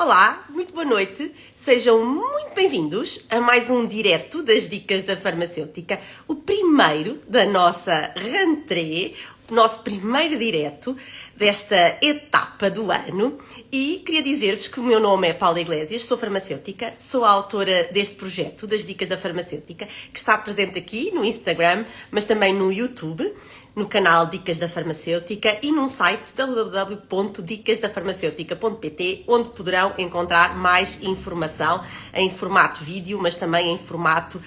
Olá, muito boa noite. Sejam muito bem-vindos a mais um direto das Dicas da Farmacêutica, o primeiro da nossa rentrée, o nosso primeiro direto desta etapa do ano. E queria dizer-vos que o meu nome é Paula Iglesias, sou farmacêutica, sou a autora deste projeto das Dicas da Farmacêutica, que está presente aqui no Instagram, mas também no YouTube, no canal Dicas da Farmacêutica e num site www.dicasdafarmaceutica.pt, onde poderão encontrar mais informação em formato vídeo, mas também em formato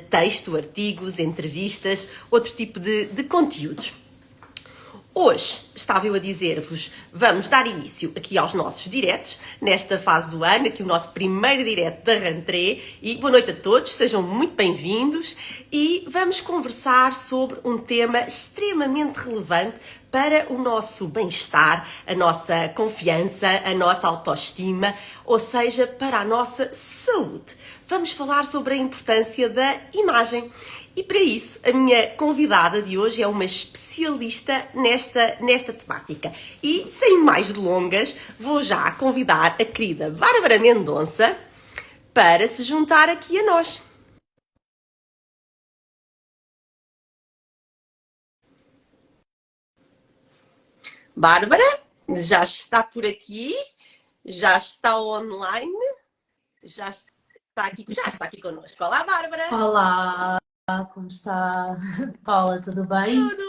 texto, artigos, entrevistas, outro tipo de conteúdos. Hoje, estava eu a dizer-vos, vamos dar início aqui aos nossos diretos, nesta fase do ano, aqui o nosso primeiro direto da rentrée, e boa noite a todos, sejam muito bem-vindos, e vamos conversar sobre um tema extremamente relevante para o nosso bem-estar, a nossa confiança, a nossa autoestima, ou seja, para a nossa saúde. Vamos falar sobre a importância da imagem. E para isso, a minha convidada de hoje é uma especialista nesta temática. E, sem mais delongas, vou já convidar a querida Bárbara Mendonça para se juntar aqui a nós. Bárbara, já está por aqui, já está online, já está aqui connosco. Olá, Bárbara! Olá, como está? Paula, tudo bem? Tudo!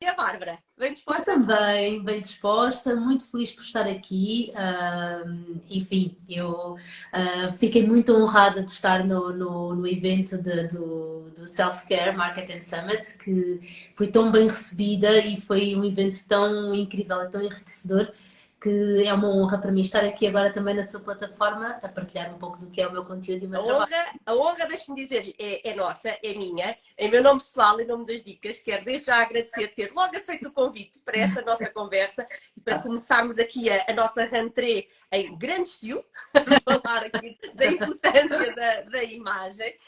E a Bárbara? Bem Eu disposta? também, bem disposta, muito feliz por estar aqui. Enfim, eu fiquei muito honrada de estar no evento do Self-Care Market and Summit, que foi tão bem recebida e foi um evento tão incrível e tão enriquecedor, que é uma honra para mim estar aqui agora também na sua plataforma a partilhar um pouco do que é o meu conteúdo e o meu trabalho. A honra, deixe-me dizer, é nossa, é minha, em meu nome pessoal, em nome das dicas. Quero desde já agradecer ter logo aceito o convite para esta nossa conversa e para começarmos aqui a nossa rentrée em grande estilo, a falar aqui da importância da imagem,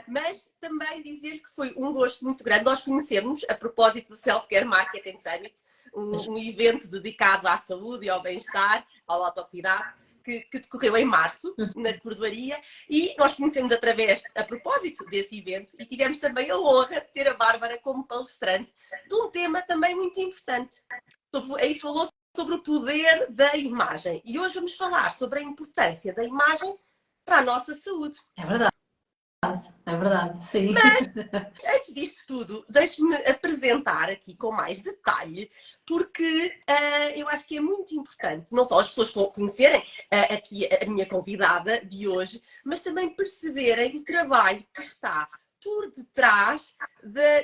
mas também dizer que foi um gosto muito grande. Nós conhecemos, a propósito do Self-Care Market and Summit, um evento dedicado à saúde e ao bem-estar, ao autocuidado, que decorreu em março, na Cordoaria, e nós conhecemos a propósito desse evento, e tivemos também a honra de ter a Bárbara como palestrante de um tema também muito importante. Aí falou sobre o poder da imagem. E hoje vamos falar sobre a importância da imagem para a nossa saúde. É verdade, sim. Antes disto tudo, deixe-me apresentar aqui com mais detalhe, porque eu acho que é muito importante, não só as pessoas conhecerem aqui a minha convidada de hoje, mas também perceberem o trabalho que está por detrás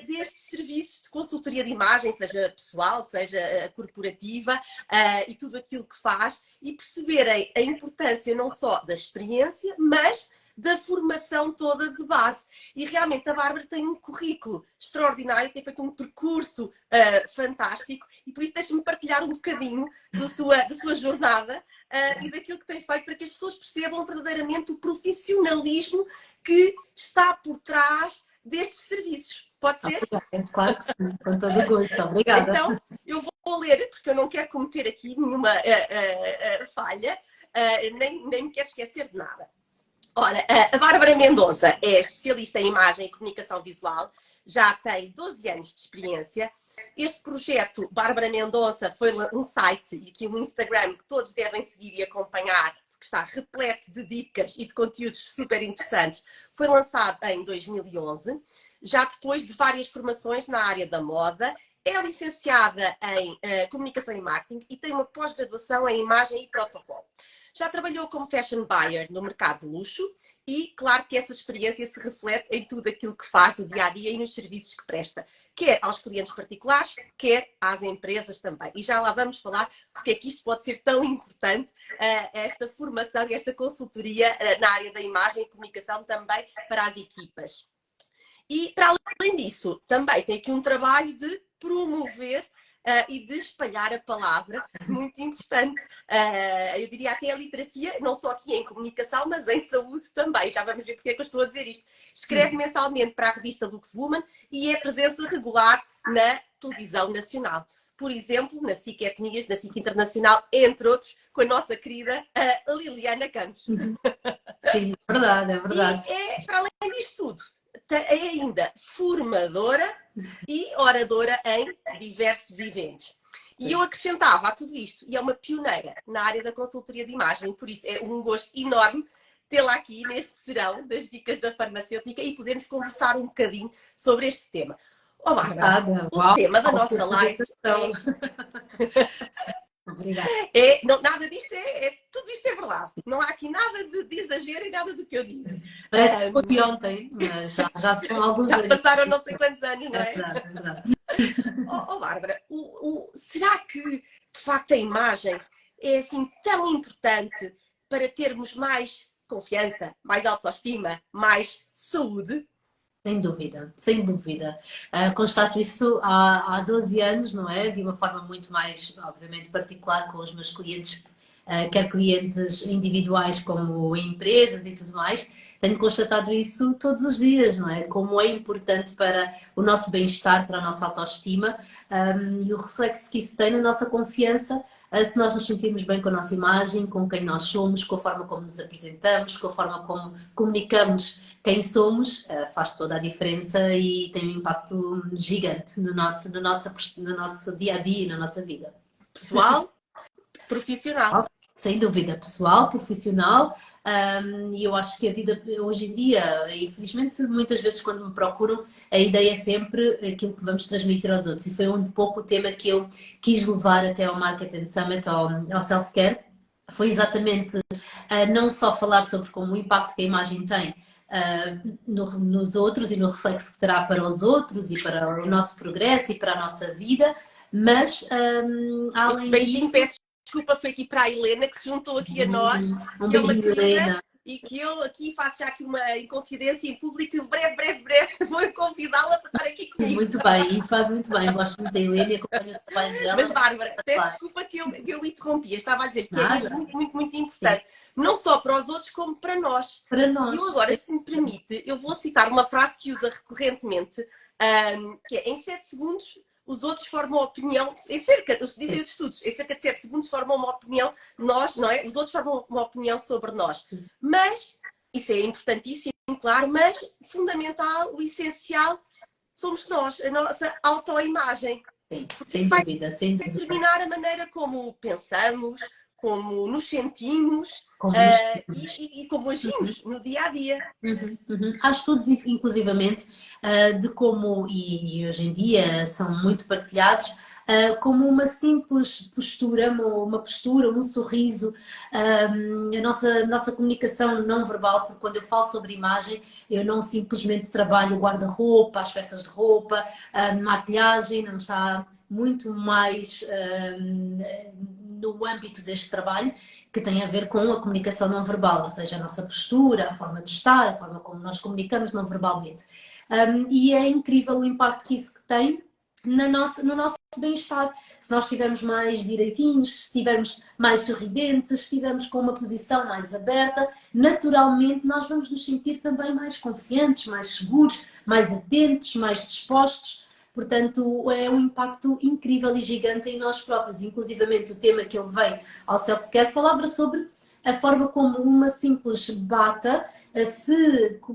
destes serviços de consultoria de imagem, seja pessoal, seja corporativa, e tudo aquilo que faz, e perceberem a importância não só da experiência, mas da formação toda de base. E realmente a Bárbara tem um currículo extraordinário, tem feito um percurso fantástico, e por isso deixe-me partilhar um bocadinho da sua jornada e daquilo que tem feito para que as pessoas percebam verdadeiramente o profissionalismo que está por trás destes serviços. Pode ser? Claro que sim, com todo o gosto. Obrigada. Então, eu vou ler, porque eu não quero cometer aqui nenhuma falha, nem me quero esquecer de nada. Ora, a Bárbara Mendonça é especialista em imagem e comunicação visual, já tem 12 anos de experiência. Este projeto, Bárbara Mendonça, foi um site e aqui um Instagram que todos devem seguir e acompanhar, porque está repleto de dicas e de conteúdos super interessantes. Foi lançado em 2011, já depois de várias formações na área da moda. É licenciada em comunicação e marketing e tem uma pós-graduação em imagem e protocolo. Já trabalhou como fashion buyer no mercado de luxo e, claro, que essa experiência se reflete em tudo aquilo que faz no dia a dia e nos serviços que presta, quer aos clientes particulares, quer às empresas também. E já lá vamos falar porque é que isto pode ser tão importante, esta formação e esta consultoria na área da imagem e comunicação também para as equipas. E, para além disso, também tem aqui um trabalho de promover e de espalhar a palavra, muito importante. Eu diria até a literacia, não só aqui em comunicação, mas em saúde também. Já vamos ver porque é que eu estou a dizer isto. Escreve mensalmente para a revista Luxwoman e é presença regular na televisão nacional. por exemplo, na SIC Etnias, na SIC Internacional, entre outros, com a nossa querida Liliana Campos. Sim, é verdade, é verdade. E para além disto tudo, é ainda formadora e oradora em diversos eventos. E eu acrescentava a tudo isto, e é uma pioneira na área da consultoria de imagem, por isso é um gosto enorme tê-la aqui neste serão das dicas da farmacêutica e podermos conversar um bocadinho sobre este tema. Ó, Bárbara, o tema da nossa live Obrigada. não, nada disto tudo isto é verdade. Não há aqui nada de exagero e nada do que eu disse. Parece que foi ontem, mas já são alguns anos. Já passaram não sei quantos anos, não é? É verdade, é verdade. Bárbara, será que de facto a imagem é assim tão importante para termos mais confiança, mais autoestima, mais saúde? Sem dúvida, sem dúvida. Constato isso há 12 anos, não é? De uma forma muito mais, obviamente, particular com os meus clientes, quer clientes individuais como empresas e tudo mais. Tenho constatado isso todos os dias, não é? Como é importante para o nosso bem-estar, para a nossa autoestima, e o reflexo que isso tem na nossa confiança, se nós nos sentirmos bem com a nossa imagem, com quem nós somos, com a forma como nos apresentamos, com a forma como comunicamos quem somos, faz toda a diferença e tem um impacto gigante no nosso dia a dia, na nossa vida. Pessoal, profissional. Sem dúvida, pessoal, profissional, e eu acho que a vida hoje em dia, infelizmente, muitas vezes quando me procuram, a ideia é sempre aquilo que vamos transmitir aos outros. E foi um pouco o tema que eu quis levar até ao Marketing Summit, ao Self-Care. Foi exatamente não só falar sobre como o impacto que a imagem tem nos outros e no reflexo que terá para os outros e para o nosso progresso e para a nossa vida, mas além beijinho, disso... peço desculpa, foi aqui para a Helena que se juntou aqui a nós. Um que é uma beijinho, querida, Helena. E que eu aqui faço já aqui uma inconfidência em público, breve, vou convidá-la para estar aqui comigo. Muito bem, e faz muito bem. Gosto muito da Helena e acompanho o trabalho dela. Mas, Bárbara, peço desculpa que eu interrompi. Eu estava a dizer que Nada. é mesmo muito importante. Sim. Não só para os outros, como para nós. Para nós. E eu agora, se me permite, eu vou citar uma frase que usa recorrentemente, que é: em 7 segundos os outros formam opinião, dizem os estudos, em cerca de 7 segundos formam uma opinião, nós, não é? Os outros formam uma opinião sobre nós. Mas, isso é importantíssimo, claro, mas fundamental, o essencial, somos nós, a nossa autoimagem. Sim, sem dúvida, sem dúvida. Determinar a maneira como pensamos, como nos sentimos e como agimos no dia a dia. Há estudos, inclusivamente, de como, e hoje em dia são muito partilhados, como uma simples postura, uma postura, um sorriso, a nossa comunicação não verbal, porque quando eu falo sobre imagem, eu não simplesmente trabalho o guarda-roupa, as peças de roupa, maquilhagem, não está muito mais no âmbito deste trabalho, que tem a ver com a comunicação não verbal, ou seja, a nossa postura, a forma de estar, a forma como nós comunicamos não verbalmente. E é incrível o impacto que isso tem no nosso bem-estar. Se nós estivermos mais direitinhos, se estivermos mais sorridentes, se estivermos com uma posição mais aberta, naturalmente nós vamos nos sentir também mais confiantes, mais seguros, mais atentos, mais dispostos. Portanto, é um impacto incrível e gigante em nós próprios. Inclusivamente, o tema que ele veio ao Self-Care falava sobre a forma como uma simples bata,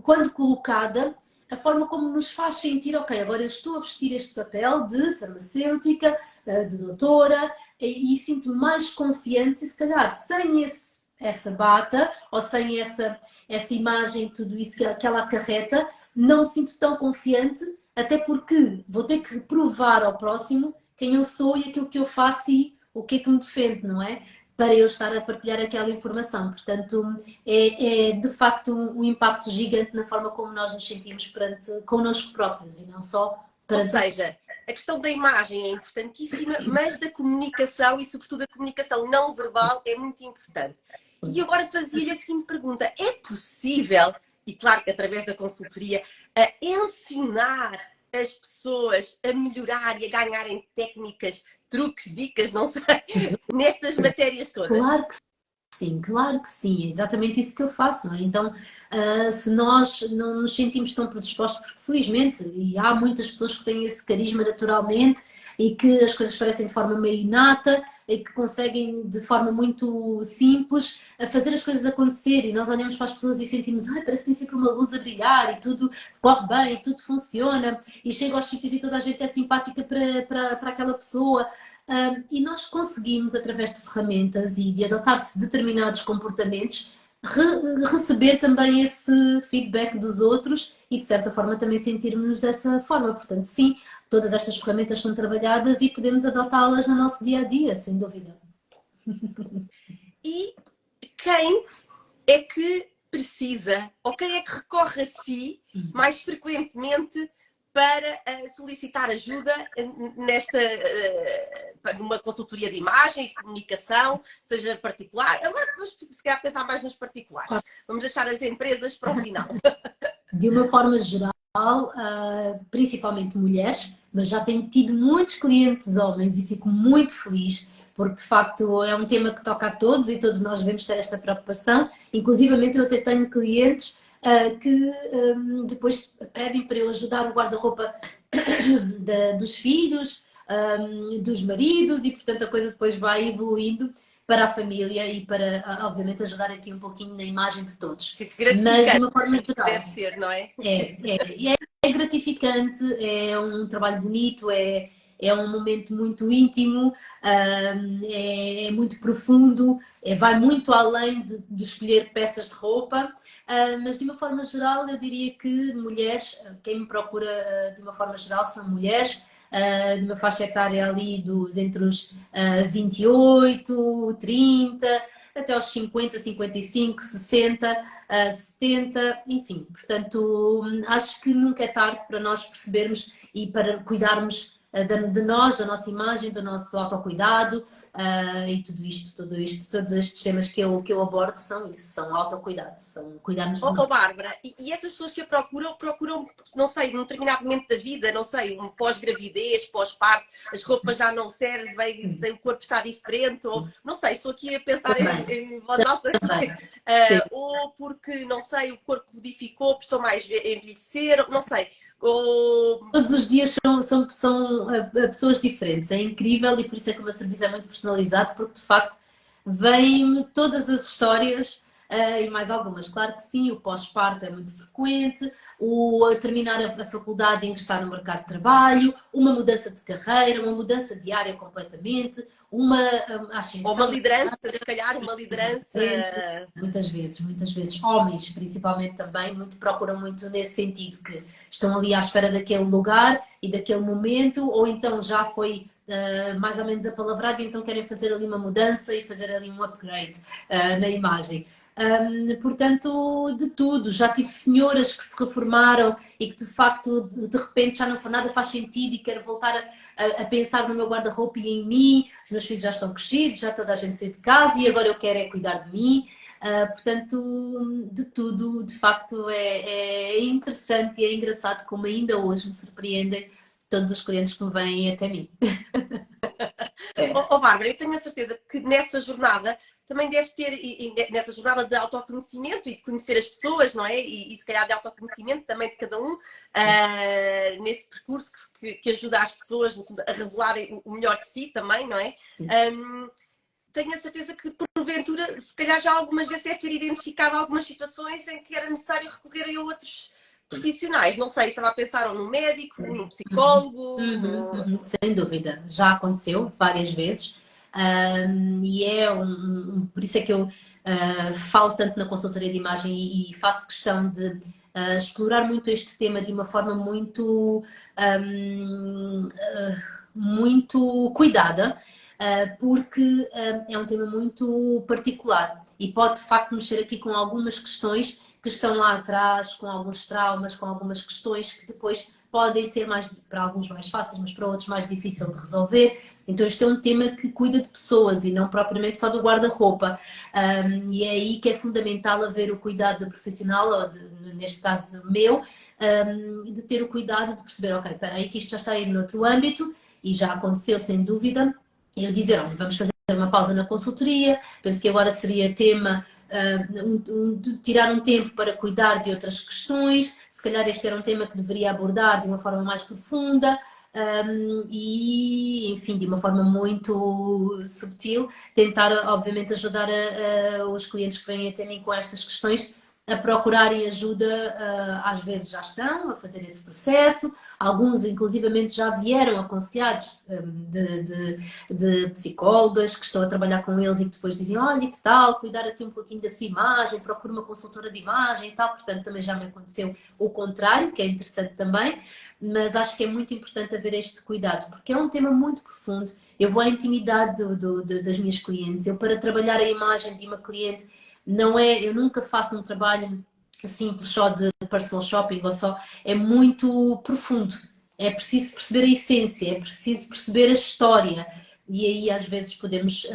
quando colocada, a forma como nos faz sentir, ok, agora eu estou a vestir este papel de farmacêutica, de doutora, e sinto-me mais confiante, e se calhar sem essa bata, ou sem essa imagem, tudo isso que ela acarreta, não me sinto tão confiante, até porque vou ter que provar ao próximo quem eu sou e aquilo que eu faço e o que é que me defende, não é? Para eu estar a partilhar aquela informação. Portanto, é de facto um impacto gigante na forma como nós nos sentimos connosco próprios e não só perante... Ou seja, a questão da imagem é importantíssima, mas da comunicação e sobretudo a comunicação não verbal é muito importante. E agora fazia-lhe a seguinte pergunta: é possível, e claro que através da consultoria, ensinar as pessoas a melhorar e a ganharem técnicas, truques, dicas, não sei, nestas matérias todas? Claro que sim, é exatamente isso que eu faço, não é? Então, se nós não nos sentimos tão predispostos, porque felizmente, e há muitas pessoas que têm esse carisma naturalmente e que as coisas parecem de forma meio inata e que conseguem de forma muito simples a fazer as coisas acontecer, e nós olhamos para as pessoas e sentimos, ai, parece que tem sempre uma luz a brilhar e tudo corre bem, e tudo funciona e chega aos sítios e toda a gente é simpática para aquela pessoa. E nós conseguimos, através de ferramentas e de adotar-se determinados comportamentos, receber também esse feedback dos outros e, de certa forma, também sentirmos dessa forma. Portanto, sim, todas estas ferramentas são trabalhadas e podemos adotá-las no nosso dia a dia, sem dúvida. E quem é que precisa, ou quem é que recorre a si mais frequentemente para solicitar ajuda numa consultoria de imagem e de comunicação, seja particular? Agora vamos, se calhar, pensar mais nos particulares. Vamos deixar as empresas para o final. De uma forma geral, principalmente mulheres, mas já tenho tido muitos clientes homens e fico muito feliz, porque de facto é um tema que toca a todos e todos nós devemos ter esta preocupação. Inclusivamente eu até tenho clientes que depois pedem para eu ajudar o guarda-roupa dos filhos, dos maridos, e portanto a coisa depois vai evoluindo para a família e para, obviamente, ajudar aqui um pouquinho na imagem de todos. Que gratificante. Mas de uma forma geral, deve ser, não é? É gratificante, é um trabalho bonito, é um momento muito íntimo, é muito profundo, vai muito além de escolher peças de roupa, mas de uma forma geral eu diria que mulheres, quem me procura de uma forma geral são mulheres, de uma faixa etária ali entre os 28, 30, até aos 50, 55, 60, 70, enfim. Portanto, acho que nunca é tarde para nós percebermos e para cuidarmos de nós, da nossa imagem, do nosso autocuidado, e todos estes temas que eu abordo são isso, são autocuidado, são cuidarmos de nós. Bárbara, e essas pessoas que a procuram, não sei, num determinado momento da vida, não sei, um pós-gravidez, pós-parto, as roupas já não servem, o corpo está diferente, ou não sei, estou aqui a pensar em voz alta, ou porque, não sei, o corpo modificou, precisou mais envelhecer, não sei. Todos os dias são pessoas diferentes, é incrível, e por isso é que o meu serviço é muito personalizado, porque de facto vêm-me todas as histórias e mais algumas. Claro que sim, o pós-parto é muito frequente, o terminar a faculdade e ingressar no mercado de trabalho, uma mudança de carreira, uma mudança de área completamente, uma ou uma liderança, se calhar uma liderança. Muitas vezes. Homens, principalmente, também procuram muito nesse sentido, que estão ali à espera daquele lugar e daquele momento, ou então já foi mais ou menos apalavrado e então querem fazer ali uma mudança e fazer ali um upgrade na imagem. Portanto, de tudo. Já tive senhoras que se reformaram e que de facto, de repente, já não for nada faz sentido e quero voltar a pensar no meu guarda-roupa e em mim. Os meus filhos já estão crescidos, já toda a gente saiu de casa e agora eu quero é cuidar de mim. Portanto, de tudo, de facto, é interessante e é engraçado como ainda hoje me surpreendem todos os clientes que me vêm até mim. Bárbara, eu tenho a certeza que nessa jornada também deve ter, nessa jornada de autoconhecimento e de conhecer as pessoas, não é? E se calhar de autoconhecimento também de cada um, nesse percurso que ajuda as pessoas a revelarem o melhor de si também, não é? Tenho a certeza que, porventura, se calhar já algumas vezes deve ter identificado algumas situações em que era necessário recorrer a outros profissionais. Não sei, estava a pensar ou num médico, num psicólogo. Sem dúvida, já aconteceu várias vezes. E por isso é que eu falo tanto na consultoria de imagem e faço questão de explorar muito este tema de uma forma muito, muito cuidada, porque é um tema muito particular e pode de facto mexer aqui com algumas questões que estão lá atrás, com alguns traumas, com algumas questões que depois podem ser para alguns mais fáceis, mas para outros mais difícil de resolver. Então este é um tema que cuida de pessoas e não propriamente só do guarda-roupa. E é aí que é fundamental haver o cuidado do profissional, ou neste caso meu, de ter o cuidado de perceber, ok, espera aí que isto já está aí noutro âmbito e já aconteceu sem dúvida. E eu dizer, olha, vamos fazer uma pausa na consultoria, penso que agora seria tema tirar um tempo para cuidar de outras questões, se calhar este era um tema que deveria abordar de uma forma mais profunda, e, enfim, de uma forma muito subtil, tentar, obviamente, ajudar os clientes que vêm até mim com estas questões a procurarem ajuda, às vezes já estão a fazer esse processo, alguns inclusivamente já vieram aconselhados de psicólogas que estão a trabalhar com eles e que depois dizem, olha, que tal, cuidar aqui um pouquinho da sua imagem, procure uma consultora de imagem e tal, portanto também já me aconteceu o contrário, que é interessante também, mas acho que é muito importante haver este cuidado, porque é um tema muito profundo. Eu vou à intimidade das minhas clientes, eu para trabalhar a imagem de uma cliente, não é, eu nunca faço um trabalho simples só de personal shopping ou só, é muito profundo. É preciso perceber a essência, é preciso perceber a história. E aí às vezes podemos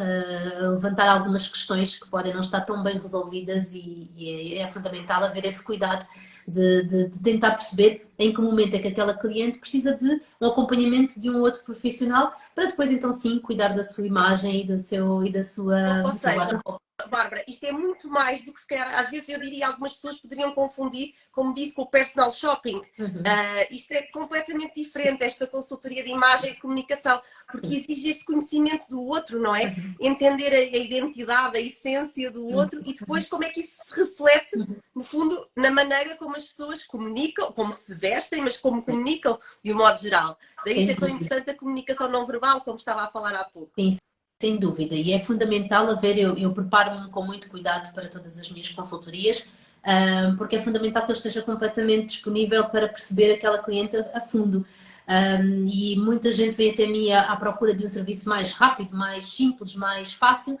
levantar algumas questões que podem não estar tão bem resolvidas e é fundamental haver esse cuidado de tentar perceber em que momento é que aquela cliente precisa de um acompanhamento de um outro profissional para depois então sim cuidar da sua imagem e da sua, Ou do seu seja, guarda-roupa. Bárbara, isto é muito mais do que se calhar, às vezes eu diria, algumas pessoas poderiam confundir, como disse, com o personal shopping. Uhum. Isto é completamente diferente, esta consultoria de imagem e de comunicação, porque Sim. exige este conhecimento do outro, não é? Uhum. Entender a identidade, a essência do outro e depois como é que isso se reflete, Uhum. no fundo, na maneira como as pessoas comunicam, como se vestem, mas como Sim. comunicam de um modo geral. Daí Sem ser tão dúvida. importante a comunicação não verbal, como estava a falar há pouco. Sim, sem dúvida. E é fundamental haver, eu preparo-me com muito cuidado para todas as minhas consultorias, porque é fundamental que eu esteja completamente disponível para perceber aquela cliente a fundo. E muita gente vem até mim à procura de um serviço mais rápido, mais simples, mais fácil.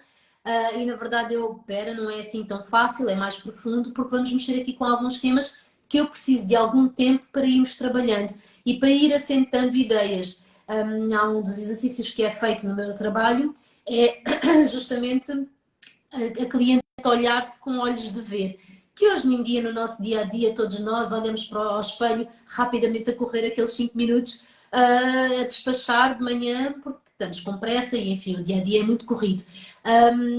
E na verdade pera, não é assim tão fácil, é mais profundo, porque vamos mexer aqui com alguns temas que eu preciso de algum tempo para irmos trabalhando e para ir assentando ideias. Há um dos exercícios que é feito no meu trabalho, é justamente a cliente olhar-se com olhos de ver. Que hoje em dia, no nosso dia a dia, todos nós olhamos para o espelho rapidamente a correr aqueles 5 minutos a despachar de manhã, porque estamos com pressa e, enfim, o dia a dia é muito corrido.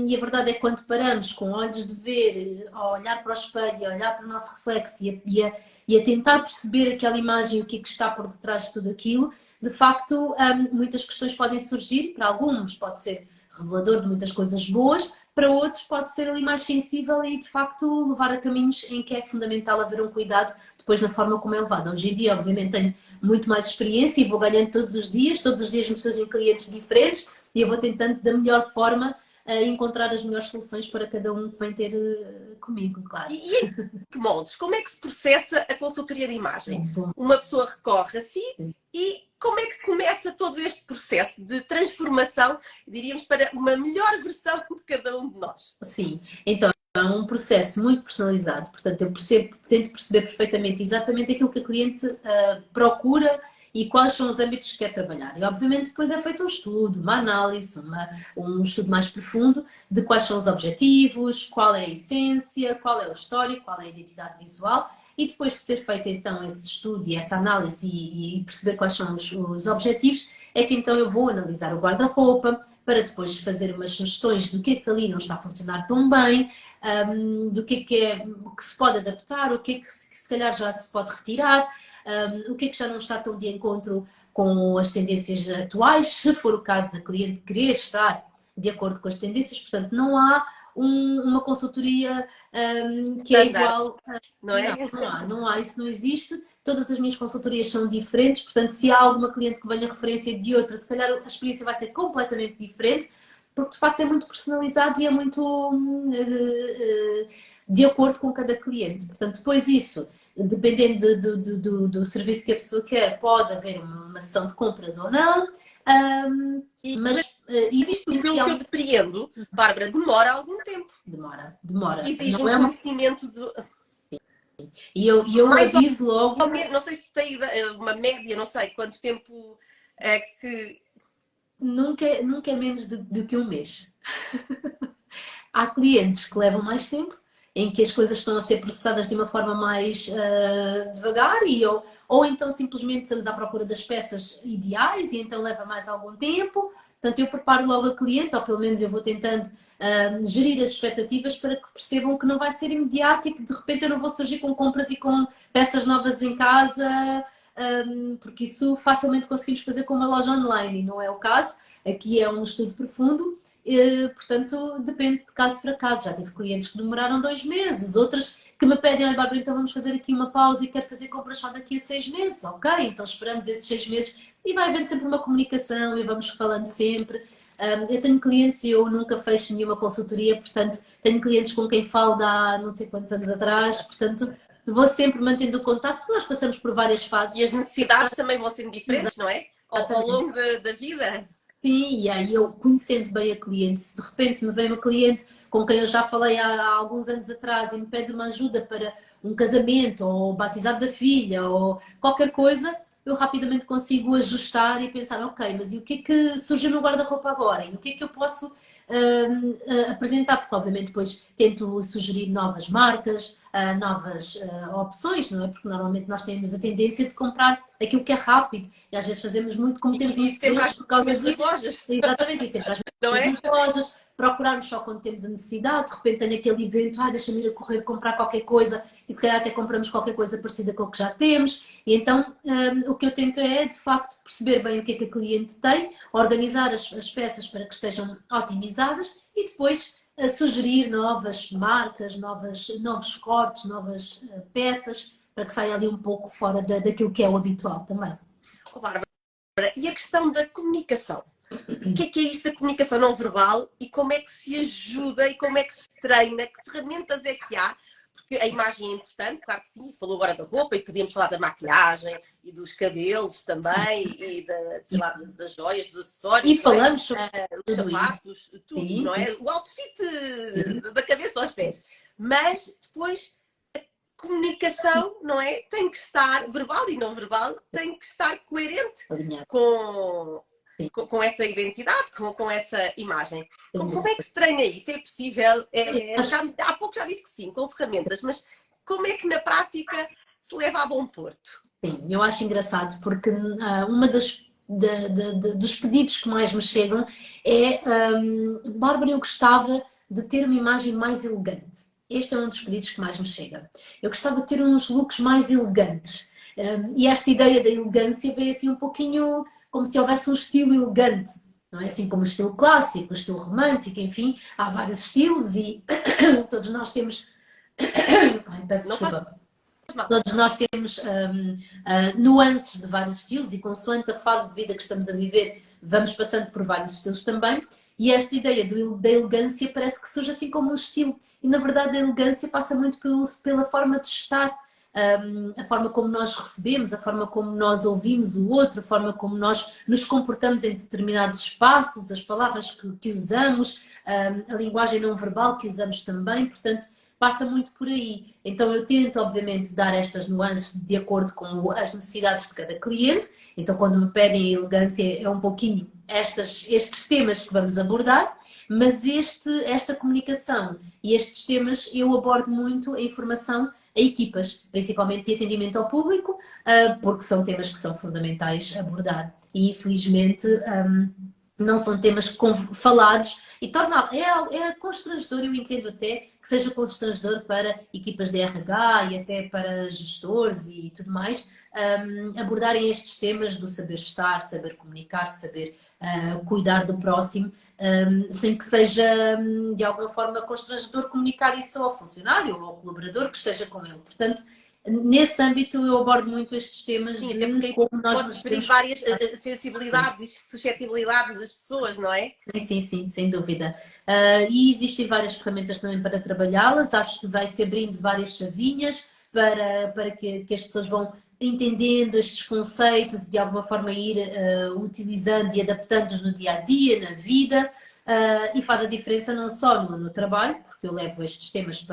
E a verdade é que quando paramos com olhos de ver, a olhar para o espelho, a olhar para o nosso reflexo e a tentar perceber aquela imagem e o que é que está por detrás de tudo aquilo, de facto, muitas questões podem surgir. Para alguns pode ser revelador de muitas coisas boas, para outros pode ser ali mais sensível e de facto levar a caminhos em que é fundamental haver um cuidado depois na forma como é levado. Hoje em dia, obviamente, tenho muito mais experiência e vou ganhando todos os dias me surgem clientes diferentes e eu vou tentando da melhor forma encontrar as melhores soluções para cada um que vem ter comigo, claro. E em que moldes? Como é que se processa a consultoria de imagem? Bom, Uma pessoa recorre a si e como é que começa todo este processo de transformação, diríamos, para uma melhor versão de cada um de nós? sim, então é um processo muito personalizado, portanto eu tento perceber perfeitamente exatamente aquilo que a cliente procura e quais são os âmbitos que quer trabalhar. E obviamente depois é feito um estudo, uma análise, um estudo mais profundo de quais são os objetivos, qual é a essência, qual é o histórico, qual é a identidade visual e depois de ser feito então esse estudo e essa análise e perceber quais são os objetivos, é que então eu vou analisar o guarda-roupa, para depois fazer umas sugestões do que ali não está a funcionar tão bem, do o que se pode adaptar, o que é que se calhar já se pode retirar, o que é que já não está tão de encontro com as tendências atuais, se for o caso da cliente querer estar de acordo com as tendências, portanto não há uma consultoria que é Standard, igual. não é? Não há, isso não existe. Todas as minhas consultorias são diferentes, portanto, se há alguma cliente que venha referência de outra, se calhar a experiência vai ser completamente diferente, porque de facto é muito personalizado e é muito de acordo com cada cliente. Portanto, depois isso, dependendo do serviço que a pessoa quer, pode haver uma sessão de compras ou não, Mas mas isso isto, pelo que eu inicialmente depreendo, Bárbara, demora algum tempo. demora. Porque exige Não um é uma... conhecimento de E eu mais aviso logo. ou menos, não sei se tem uma média, não sei quanto tempo é que. Nunca é menos do que um mês. Há clientes que levam mais tempo, em que as coisas estão a ser processadas de uma forma mais devagar, ou então simplesmente estamos à procura das peças ideais e então leva mais algum tempo. Portanto, eu preparo logo a cliente, ou pelo menos eu vou tentando gerir as expectativas para que percebam que não vai ser imediato e que de repente eu não vou surgir com compras e com peças novas em casa porque isso facilmente conseguimos fazer com uma loja online e não é o caso. Aqui é um estudo profundo, portanto depende de caso para caso. Já tive clientes que demoraram 2 meses, outras que me pedem, olha Bárbara, então vamos fazer aqui uma pausa e quero fazer compras só daqui a 6 meses. Ok, então esperamos esses 6 meses e vai havendo sempre uma comunicação e vamos falando sempre. Eu tenho clientes e eu nunca fecho nenhuma consultoria, portanto, tenho clientes com quem falo há não sei quantos anos atrás, portanto, vou sempre mantendo o contacto, nós passamos por várias fases. E as necessidades também vão sendo diferentes, não é? Ao longo da vida. Sim, e aí eu conhecendo bem a cliente, se de repente me vem uma cliente com quem eu já falei há alguns anos atrás e me pede uma ajuda para um casamento ou batizado da filha ou qualquer coisa, eu rapidamente consigo ajustar e pensar, ok, mas e o que é que surge no guarda-roupa agora? E o que é que eu posso apresentar? Porque obviamente depois tento sugerir novas marcas, novas opções, não é? Porque normalmente nós temos a tendência de comprar aquilo que é rápido e às vezes fazemos muito, cometemos E muitos sempre erros às por causa mesmas disso. lojas, Exatamente, e sempre às não é? mesmas lojas, procurarmos só quando temos a necessidade, de repente tem aquele evento, deixa-me ir a correr comprar qualquer coisa e se calhar até compramos qualquer coisa parecida com o que já temos. E então o que eu tento é, de facto, perceber bem o que é que a cliente tem, organizar as peças para que estejam otimizadas e depois sugerir novas marcas, novos cortes, novas peças, para que saia ali um pouco fora daquilo que é o habitual também. Oh, Bárbara, e a questão da comunicação? O que é isto da comunicação não verbal e como é que se ajuda e como é que se treina? Que ferramentas é que há? Porque a imagem é importante, claro que sim, falou agora da roupa e podíamos falar da maquilhagem e dos cabelos também e sei lá, das joias, dos acessórios, e falamos sobre dos tudo sapatos, isso. tudo, Sim, não é? sim. O outfit da cabeça aos pés. Mas depois a comunicação, não é? Tem que estar, verbal e não verbal, tem que estar coerente Alinhado. com essa identidade, com essa imagem. Sem Como dúvida. é que se treina isso? É possível? Acho- Há pouco já disse que sim, com ferramentas, mas como é que na prática se leva a bom porto? Sim, eu acho engraçado porque uma dos pedidos que mais me chegam é Bárbara, eu gostava de ter uma imagem mais elegante. Este é um dos pedidos que mais me chega. Eu gostava de ter uns looks mais elegantes. E esta ideia da elegância veio assim um pouquinho como se houvesse um estilo elegante. Não é assim como o estilo clássico, o estilo romântico, enfim, há vários estilos e todos nós temos. Ai, peço Não faz desculpa. mal. Todos nós temos nuances de vários estilos e consoante a fase de vida que estamos a viver, vamos passando por vários estilos também. E esta ideia da elegância parece que surge assim como um estilo. E na verdade a elegância passa muito pela forma de estar, a forma como nós recebemos, a forma como nós ouvimos o outro, a forma como nós nos comportamos em determinados espaços, as palavras que usamos, a linguagem não verbal que usamos também. Portanto, passa muito por aí. Então eu tento, obviamente, dar estas nuances de acordo com as necessidades de cada cliente. Então quando me pedem a elegância é um pouquinho estes temas que vamos abordar, mas esta comunicação e estes temas eu abordo muito em formação a equipas, principalmente de atendimento ao público, porque são temas que são fundamentais abordar. E infelizmente não são temas falados e é constrangedor, eu entendo até que seja constrangedor para equipas de RH e até para gestores e tudo mais, abordarem estes temas do saber estar, saber comunicar, saber cuidar do próximo, sem que seja de alguma forma constrangedor comunicar isso ao funcionário ou ao colaborador que esteja com ele. Portanto, nesse âmbito eu abordo muito estes temas Sim, de como nós pode nos ferir temos. várias sensibilidades e suscetibilidades das pessoas, não é? Sim, sim, sem dúvida. E existem várias ferramentas também para trabalhá-las. Acho que vai se abrindo várias chavinhas para que as pessoas vão entendendo estes conceitos e de alguma forma ir utilizando e adaptando-os no dia a dia, na vida. E faz a diferença não só no trabalho, porque eu levo estes temas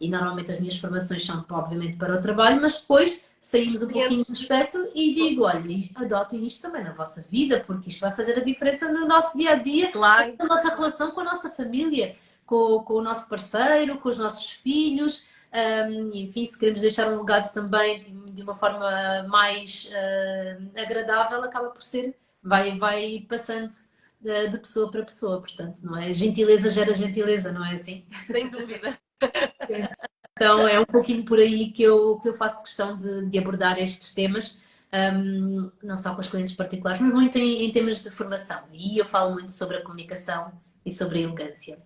e normalmente as minhas formações são obviamente para o trabalho, mas depois saímos um pouquinho do espectro e digo, olha, adotem isto também na vossa vida, porque isto vai fazer a diferença no nosso dia a dia, Claro. na nossa relação com a nossa família, com o nosso parceiro, com os nossos filhos. Enfim, se queremos deixar um legado também de uma forma mais agradável, acaba por ser, vai passando de pessoa para pessoa, portanto, não é? Gentileza gera gentileza, não é assim? Sem dúvida. Então é um pouquinho por aí que eu faço questão de abordar estes temas, não só com os clientes particulares, mas muito em temas de formação. E eu falo muito sobre a comunicação e sobre a elegância.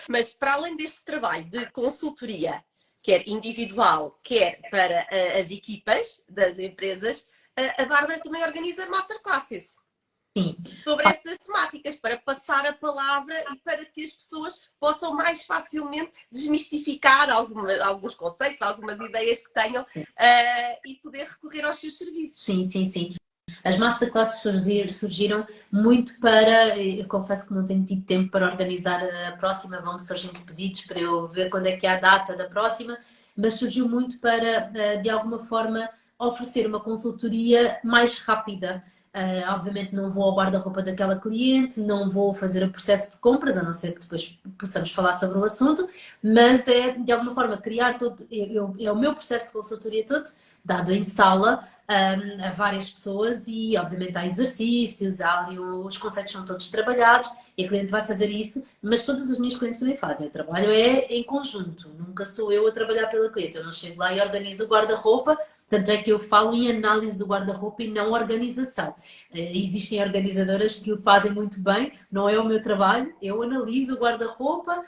Mas para além deste trabalho de consultoria, quer individual, quer para as equipas das empresas, a Bárbara também organiza masterclasses. Sim. Sobre estas temáticas, para passar a palavra e para que as pessoas possam mais facilmente desmistificar alguns conceitos, algumas ideias que tenham e poder recorrer aos seus serviços. Sim, sim, sim. As masterclasses surgiram muito para, eu confesso que não tenho tido tempo para organizar a próxima, vão-me surgindo pedidos para eu ver quando é que é a data da próxima, mas surgiu muito para, de alguma forma, oferecer uma consultoria mais rápida. Obviamente não vou ao guarda-roupa daquela cliente, não vou fazer o processo de compras, a não ser que depois possamos falar sobre o assunto, mas é, de alguma forma, criar todo, é o meu processo de consultoria todo, dado em sala, a várias pessoas e, obviamente, há exercícios, há ali os conceitos são todos trabalhados e a cliente vai fazer isso, mas todas as minhas clientes também fazem. O trabalho é em conjunto, nunca sou eu a trabalhar pela cliente. Eu não chego lá e organizo o guarda-roupa, tanto é que eu falo em análise do guarda-roupa e não organização. Existem organizadoras que o fazem muito bem, não é o meu trabalho, eu analiso o guarda-roupa.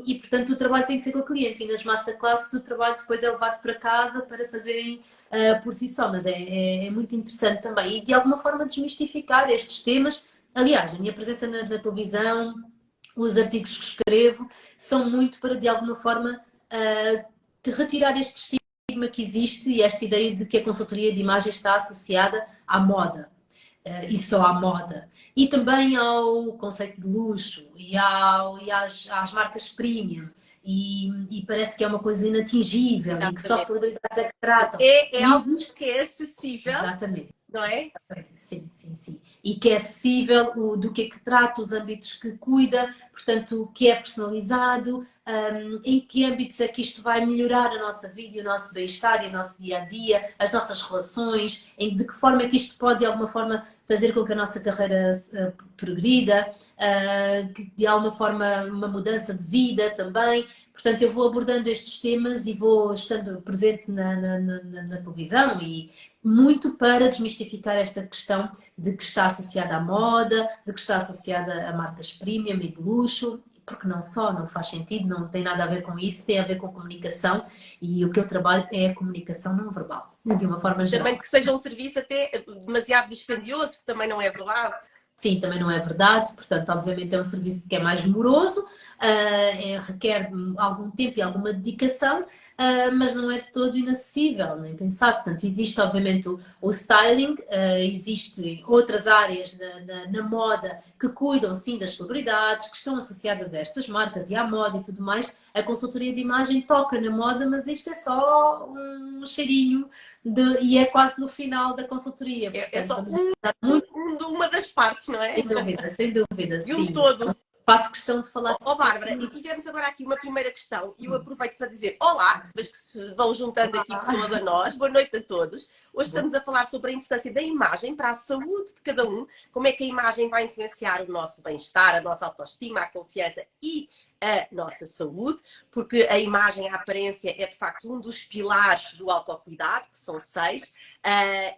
E portanto o trabalho tem que ser com o cliente e nas masterclasses o trabalho depois é levado para casa para fazerem por si só, mas é muito interessante também e de alguma forma desmistificar estes temas. Aliás, a minha presença na televisão, os artigos que escrevo são muito para de alguma forma de retirar este estigma que existe e esta ideia de que a consultoria de imagem está associada à moda. E só à moda. E também ao conceito de luxo e às marcas premium. E parece que é uma coisa inatingível. Exatamente. E que só celebridades é que tratam. É algo que é acessível. Exatamente. Não é? Sim, sim, sim. E que é acessível, do que é que trata, os âmbitos que cuida, portanto, o que é personalizado, em que âmbitos é que isto vai melhorar a nossa vida e o nosso bem-estar e o nosso dia-a-dia, as nossas relações, de que forma é que isto pode, de alguma forma, fazer com que a nossa carreira progrida, que de alguma forma uma mudança de vida também. Portanto, eu vou abordando estes temas e vou estando presente na televisão e muito para desmistificar esta questão de que está associada à moda, de que está associada a marcas premium e de luxo, porque não só, não faz sentido, não tem nada a ver com isso, tem a ver com comunicação e o que eu trabalho é a comunicação não verbal, de uma forma geral. Também que seja um serviço até demasiado dispendioso, que também não é verdade. Sim, também não é verdade, portanto, obviamente é um serviço que é mais moroso, requer algum tempo e alguma dedicação, mas não é de todo inacessível, nem pensar. Portanto, existe obviamente o styling, existem outras áreas na moda que cuidam sim das celebridades, que estão associadas a estas marcas e à moda e tudo mais. A consultoria de imagem toca na moda, mas isto é só um cheirinho e é quase no final da consultoria. Portanto, é só uma das partes, não é? Sem dúvida, de sim. Todo. Faço questão de falar sobre Bárbara, e tivemos agora aqui uma primeira questão e eu aproveito para dizer olá, mas que se vão juntando aqui pessoas a nós. Boa noite a todos. Hoje estamos a falar sobre a importância da imagem para a saúde de cada um, como é que a imagem vai influenciar o nosso bem-estar, a nossa autoestima, a confiança e a nossa saúde, porque a imagem, a aparência é de facto um dos pilares do autocuidado, que são 6,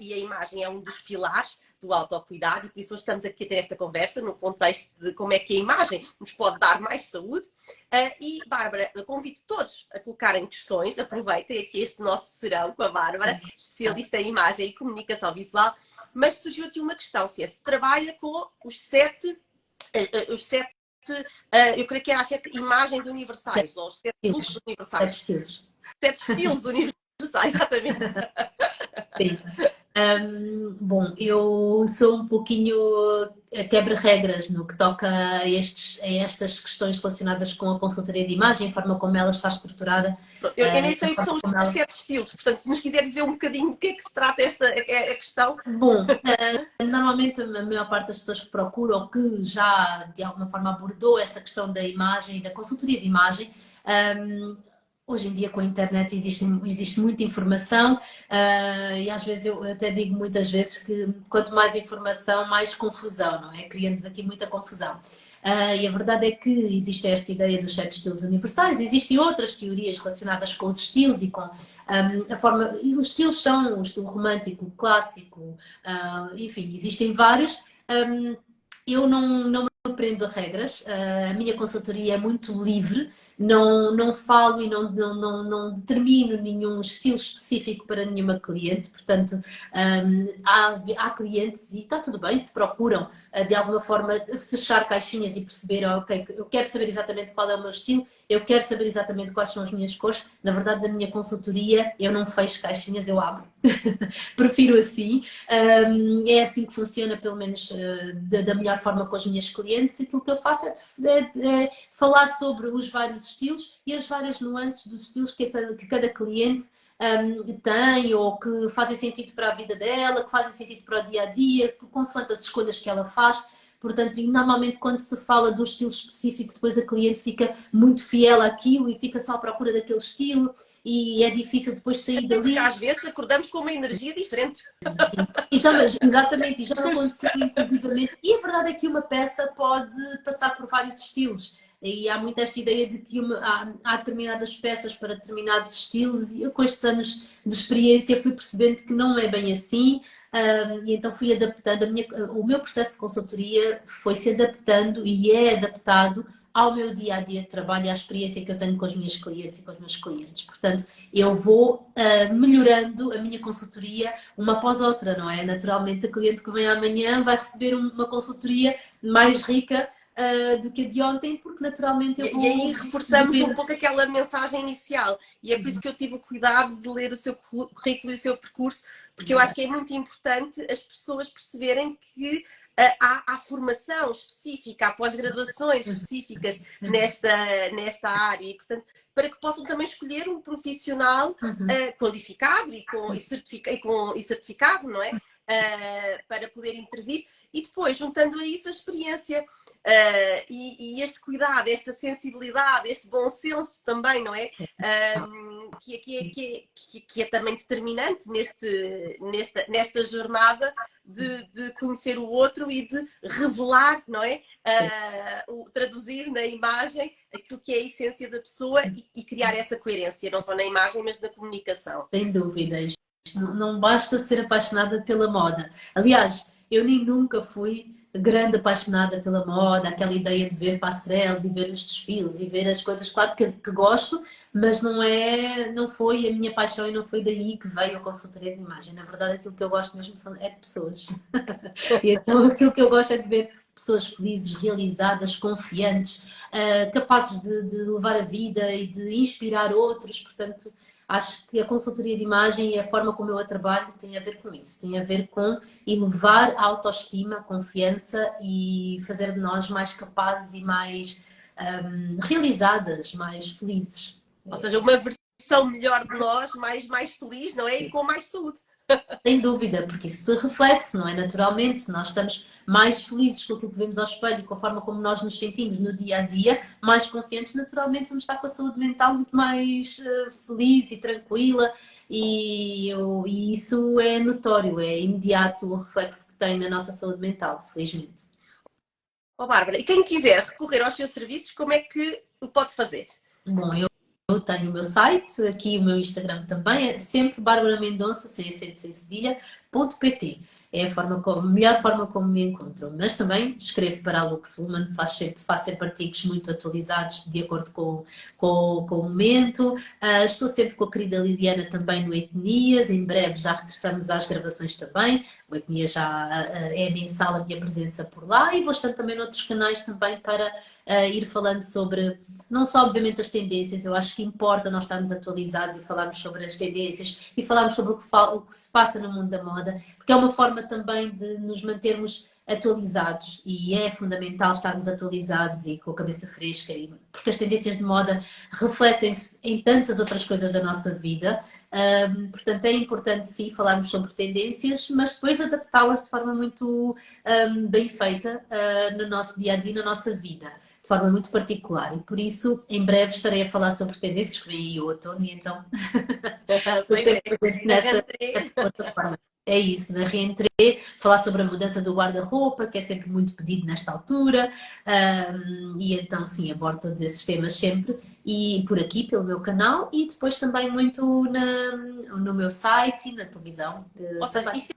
e a imagem é um dos pilares do autocuidado, e por isso hoje estamos aqui a ter esta conversa no contexto de como é que a imagem nos pode dar mais saúde. E, Bárbara, eu convido todos a colocarem questões, aproveitem aqui este nosso serão com a Bárbara, especialista em imagem e comunicação visual, mas surgiu aqui uma questão, se trabalha com os 7, eu creio que é as 7 imagens universais, ou os 7 looks universais. 7 estilos. 7 estilos universais, exatamente. Sim. Bom, eu sou um pouquinho quebra-regras no que toca a estas questões relacionadas com a consultoria de imagem, a forma como ela está estruturada. Eu nem sei o que são os 7 estilos, portanto, se nos quiser dizer um bocadinho do que é que se trata esta questão. Bom, normalmente a maior parte das pessoas que procuram ou que já de alguma forma abordou esta questão da imagem e da consultoria de imagem, hoje em dia com a internet existe muita informação e às vezes eu até digo muitas vezes que quanto mais informação, mais confusão, não é? Cria-nos aqui muita confusão. E a verdade é que existe esta ideia dos 7 estilos universais, existem outras teorias relacionadas com os estilos e com E os estilos são o estilo romântico, o clássico, enfim, existem vários. Eu não me prendo a regras, a minha consultoria é muito livre, não falo e não determino nenhum estilo específico para nenhuma cliente, portanto, há clientes, e está tudo bem, se procuram de alguma forma fechar caixinhas e perceber, ok, eu quero saber exatamente qual é o meu estilo, eu quero saber exatamente quais são as minhas cores. Na verdade, na minha consultoria, eu não fecho caixinhas, eu abro. Prefiro assim. É assim que funciona, pelo menos da melhor forma com as minhas clientes. E aquilo que eu faço é falar sobre os vários estilos e as várias nuances dos estilos que cada cliente tem, ou que fazem sentido para a vida dela, que fazem sentido para o dia a dia, consoante as escolhas que ela faz. Portanto, e normalmente quando se fala de um estilo específico, depois a cliente fica muito fiel àquilo e fica só à procura daquele estilo e é difícil depois sair Porque dali. às vezes acordamos com uma energia diferente. Sim. Exatamente, e já me aconteceu inclusivamente. E a verdade é que uma peça pode passar por vários estilos. E há muito esta ideia de que há determinadas peças para determinados estilos, e eu com estes anos de experiência fui percebendo que não é bem assim. E então fui adaptando, o meu processo de consultoria foi se adaptando e é adaptado ao meu dia a dia de trabalho e à experiência que eu tenho com as minhas clientes e com os meus clientes. Portanto, eu vou melhorando a minha consultoria uma após outra, não é? Naturalmente, a cliente que vem amanhã vai receber uma consultoria mais rica do que a de ontem, porque naturalmente eu vou. E aí reforçamos um pouco aquela mensagem inicial. E é por isso que eu tive o cuidado de ler o seu currículo e o seu percurso, porque eu acho que é muito importante as pessoas perceberem que há formação específica, há pós-graduações específicas nesta área. E, portanto, para que possam também escolher um profissional qualificado e certificado, não é? Para poder intervir. E depois, juntando a isso a experiência. E este cuidado, esta sensibilidade, este bom senso também, não é? Que é também determinante nesta jornada de conhecer o outro e de revelar, não é? Traduzir na imagem aquilo que é a essência da pessoa e criar essa coerência, não só na imagem, mas na comunicação. Sem dúvidas. Não basta ser apaixonada pela moda. Aliás, eu nem nunca fui grande apaixonada pela moda, aquela ideia de ver passarelas e ver os desfiles e ver as coisas, claro que gosto, mas não foi a minha paixão e não foi daí que veio a consultoria de imagem. Na verdade, aquilo que eu gosto mesmo é de pessoas. E então aquilo que eu gosto é de ver pessoas felizes, realizadas, confiantes, capazes de levar a vida e de inspirar outros. Portanto, acho que a consultoria de imagem e a forma como eu a trabalho tem a ver com isso. Tem a ver com elevar a autoestima, a confiança e fazer de nós mais capazes e mais realizadas, mais felizes. Ou seja, uma versão melhor de nós, mais feliz, não é? E com mais saúde. Sem dúvida, porque isso reflete-se, não é? Naturalmente, se nós estamos mais felizes com aquilo que vemos ao espelho, com a forma como nós nos sentimos no dia a dia, mais confiantes, naturalmente vamos estar com a saúde mental muito mais feliz e tranquila, e isso é notório, é imediato o reflexo que tem na nossa saúde mental, felizmente. Bárbara, e quem quiser recorrer aos seus serviços, como é que o pode fazer? Bom, eu tenho o meu site, aqui o meu Instagram também, é sempre Bárbara Mendonça, sem acento, sem cedilha.pt. É a melhor forma como me encontram. Mas também escrevo para a Luxwoman, faço sempre artigos muito atualizados de acordo com o momento. Estou sempre com a querida Liliana também no Etnias, em breve já regressamos às gravações também. O Etnias já é mensal a minha presença por lá e vou estar também noutros canais também para ir falando sobre, não só obviamente as tendências, eu acho que importa nós estarmos atualizados e falarmos sobre as tendências e falarmos sobre o que se passa no mundo da moda, porque é uma forma também de nos mantermos atualizados e é fundamental estarmos atualizados e com a cabeça fresca, porque as tendências de moda refletem-se em tantas outras coisas da nossa vida. Portanto, é importante sim falarmos sobre tendências, mas depois adaptá-las de forma muito bem feita no nosso dia a dia, na nossa vida, de forma muito particular. E por isso, em breve estarei a falar sobre tendências, que vem aí o outono, e então estou sempre presente nessa plataforma. É isso, na reentrée, falar sobre a mudança do guarda-roupa, que é sempre muito pedido nesta altura, e então sim, abordo todos esses temas sempre, e por aqui, pelo meu canal, e depois também muito no meu site e na televisão Ou seja, também. isto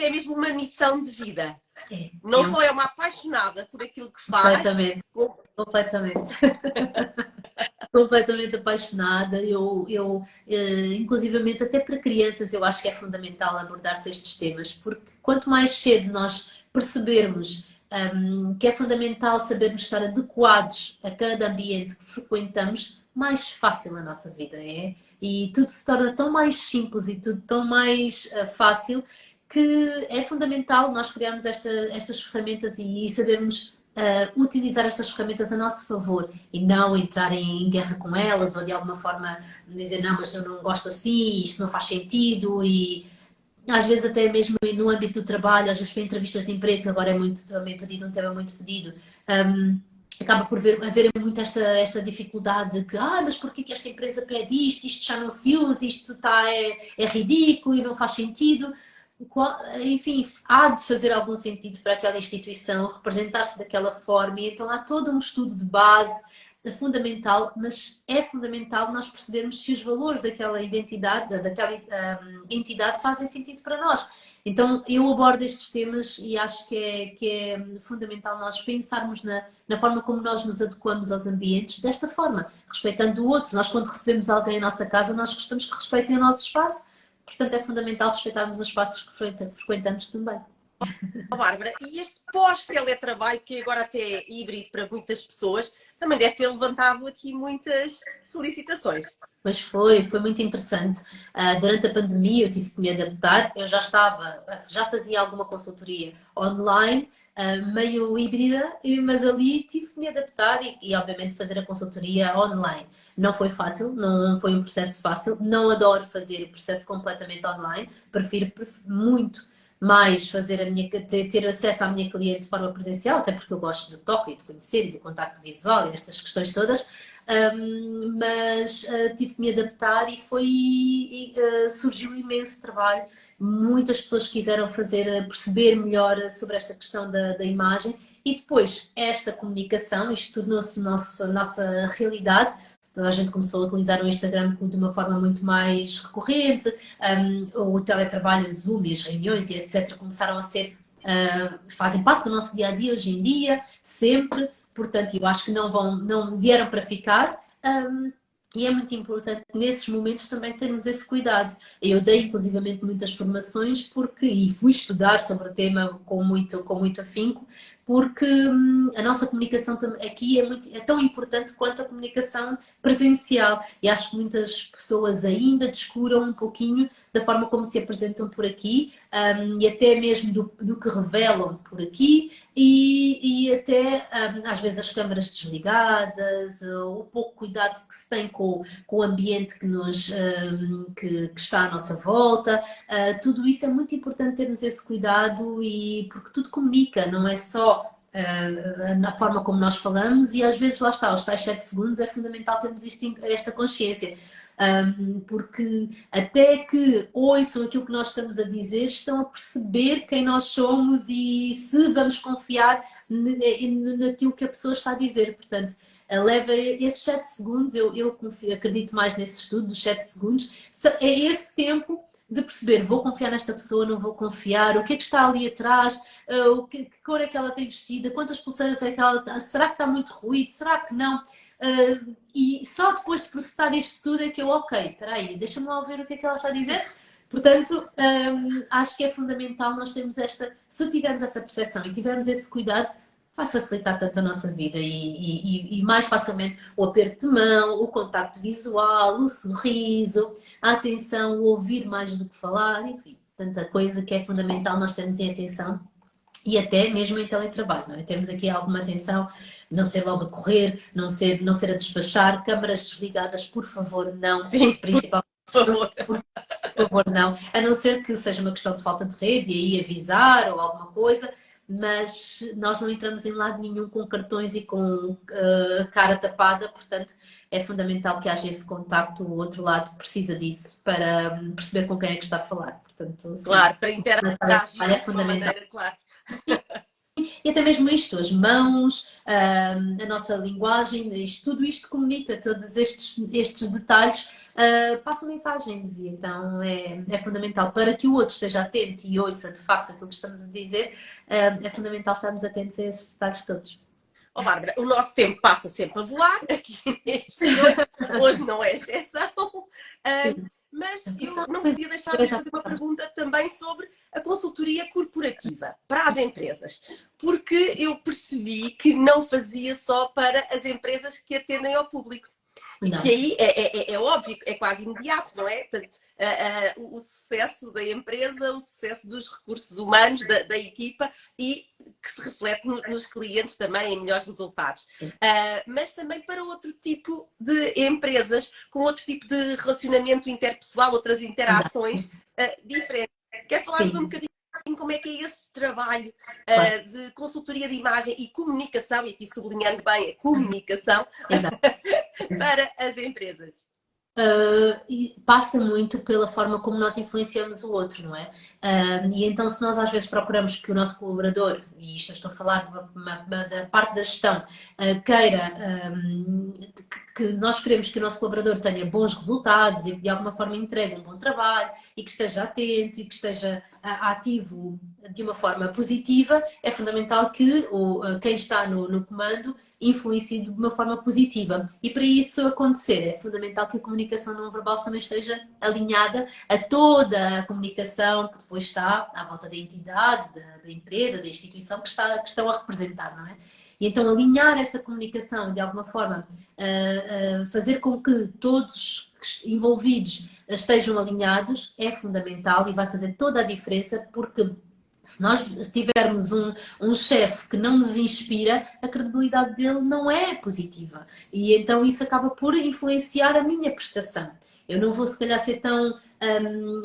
é mesmo uma missão de vida. É, Não é só é uma apaixonada por aquilo que faz, completamente, como... completamente. Completamente apaixonada. Inclusivamente, até para crianças, eu acho que é fundamental abordar-se estes temas, porque quanto mais cedo nós percebermos, que é fundamental sabermos estar adequados a cada ambiente que frequentamos, mais fácil a nossa vida é. E tudo se torna tão mais simples e tudo tão mais fácil que é fundamental nós criarmos estas ferramentas e sabermos utilizar estas ferramentas a nosso favor e não entrar em guerra com elas ou de alguma forma dizer não, mas eu não gosto assim, isto não faz sentido e às vezes até mesmo no âmbito do trabalho, às vezes para entrevistas de emprego, que agora é muito também pedido, um tema muito pedido, acaba por haver muito esta dificuldade de que, mas porquê que esta empresa pede isto, isto já não se usa, isto é ridículo e não faz sentido. Enfim, há de fazer algum sentido para aquela instituição representar-se daquela forma, e então há todo um estudo de base fundamental, mas é fundamental nós percebermos se os valores daquela identidade, daquela entidade fazem sentido para nós. Então eu abordo estes temas e acho que é fundamental nós pensarmos na forma como nós nos adequamos aos ambientes desta forma, respeitando o outro. Nós quando recebemos alguém em nossa casa, nós gostamos que respeitem o nosso espaço. Portanto, é fundamental respeitarmos os espaços que frequentamos também. Bárbara, e este pós-teletrabalho, que agora até é híbrido para muitas pessoas, também deve ter levantado aqui muitas solicitações. Mas foi muito interessante. Durante a pandemia eu tive que me adaptar. Eu já fazia alguma consultoria online, meio híbrida, mas ali tive que me adaptar e obviamente fazer a consultoria online. Não foi fácil, não foi um processo fácil. Não adoro fazer o processo completamente online. Prefiro muito mais ter acesso à minha cliente de forma presencial, até porque eu gosto do toque e de conhecer e do contacto visual e estas questões todas. Mas tive que me adaptar surgiu um imenso trabalho. Muitas pessoas quiseram perceber melhor sobre esta questão da imagem e depois esta comunicação, isto tornou-se nossa realidade. Toda a gente começou a utilizar o Instagram de uma forma muito mais recorrente, o teletrabalho, o Zoom e as reuniões e etc. começaram a fazem parte do nosso dia a dia hoje em dia, sempre. Portanto, eu acho que não vieram para ficar. E é muito importante nesses momentos também termos esse cuidado. Eu dei inclusivamente muitas formações e fui estudar sobre o tema com muito afinco, porque a nossa comunicação aqui é tão importante quanto a comunicação presencial. E acho que muitas pessoas ainda descuram um pouquinho da forma como se apresentam por aqui, e até mesmo do que revelam por aqui, e até às vezes as câmaras desligadas, o pouco cuidado que se tem com o ambiente que está à nossa volta. Tudo isso é muito importante termos esse cuidado porque tudo comunica, não é só na forma como nós falamos, e às vezes lá está, os tais 7 segundos é fundamental termos esta consciência. Porque até que ouçam aquilo que nós estamos a dizer, estão a perceber quem nós somos e se vamos confiar naquilo que a pessoa está a dizer. Portanto, leva esses 7 segundos, eu acredito mais nesse estudo dos 7 segundos, é esse tempo de perceber, vou confiar nesta pessoa, não vou confiar, o que é que está ali atrás, que cor é que ela tem vestida, quantas pulseiras é que ela está, será que está muito ruído, será que não? E só depois de processar isto tudo é que ok, espera aí, deixa-me lá ver o que é que ela está a dizer. Portanto, acho que é fundamental nós termos se tivermos essa percepção e tivermos esse cuidado, vai facilitar tanto a nossa vida e mais facilmente o aperto de mão, o contacto visual, o sorriso, a atenção, o ouvir mais do que falar, enfim, tanta coisa que é fundamental nós termos em atenção. E até mesmo em teletrabalho, não é? Temos aqui alguma atenção, não ser logo a correr, não ser a despachar, câmaras desligadas, por favor, não. Sim, Principalmente, por favor. por favor, não. A não ser que seja uma questão de falta de rede e aí avisar ou alguma coisa, mas nós não entramos em lado nenhum com cartões e com cara tapada, portanto é fundamental que haja esse contacto, o outro lado precisa disso para perceber com quem é que está a falar. Portanto, sim, Claro, para interagir é de uma fundamental. maneira, claro. E até mesmo isto, as mãos, a nossa linguagem, tudo isto comunica, todos estes detalhes passam mensagens e então é fundamental para que o outro esteja atento e ouça de facto aquilo que estamos a dizer, é fundamental estarmos atentos a esses detalhes todos. Ó, Bárbara, o nosso tempo passa sempre a voar aqui nestes hoje não é exceção. Mas eu não podia deixar de fazer uma pergunta também sobre a consultoria corporativa para as empresas, porque eu percebi que não fazia só para as empresas que atendem ao público. E que aí é óbvio, é quase imediato, não é? Portanto, o sucesso da empresa, o sucesso dos recursos humanos, da equipa e que se reflete nos clientes também em melhores resultados. Mas também para outro tipo de empresas, com outro tipo de relacionamento interpessoal, outras interações diferentes. Quer falar-nos um bocadinho como é que é esse trabalho de consultoria de imagem e comunicação, e aqui sublinhando bem a comunicação, para as empresas? E passa muito pela forma como nós influenciamos o outro, não é? E então, se nós às vezes procuramos que o nosso colaborador, e isto eu estou a falar da parte da gestão, queira que nós queremos que o nosso colaborador tenha bons resultados e que de alguma forma entregue um bom trabalho e que esteja atento e que esteja ativo de uma forma positiva, é fundamental que quem está no comando influencie de uma forma positiva. E para isso acontecer, é fundamental que a comunicação não verbal também esteja alinhada a toda a comunicação que depois está à volta da entidade, da empresa, da instituição que estão a representar, não é? E então alinhar essa comunicação de alguma forma, fazer com que todos envolvidos estejam alinhados é fundamental e vai fazer toda a diferença, porque se nós tivermos um chefe que não nos inspira, a credibilidade dele não é positiva. E então isso acaba por influenciar a minha prestação. Eu não vou, se calhar, ser tão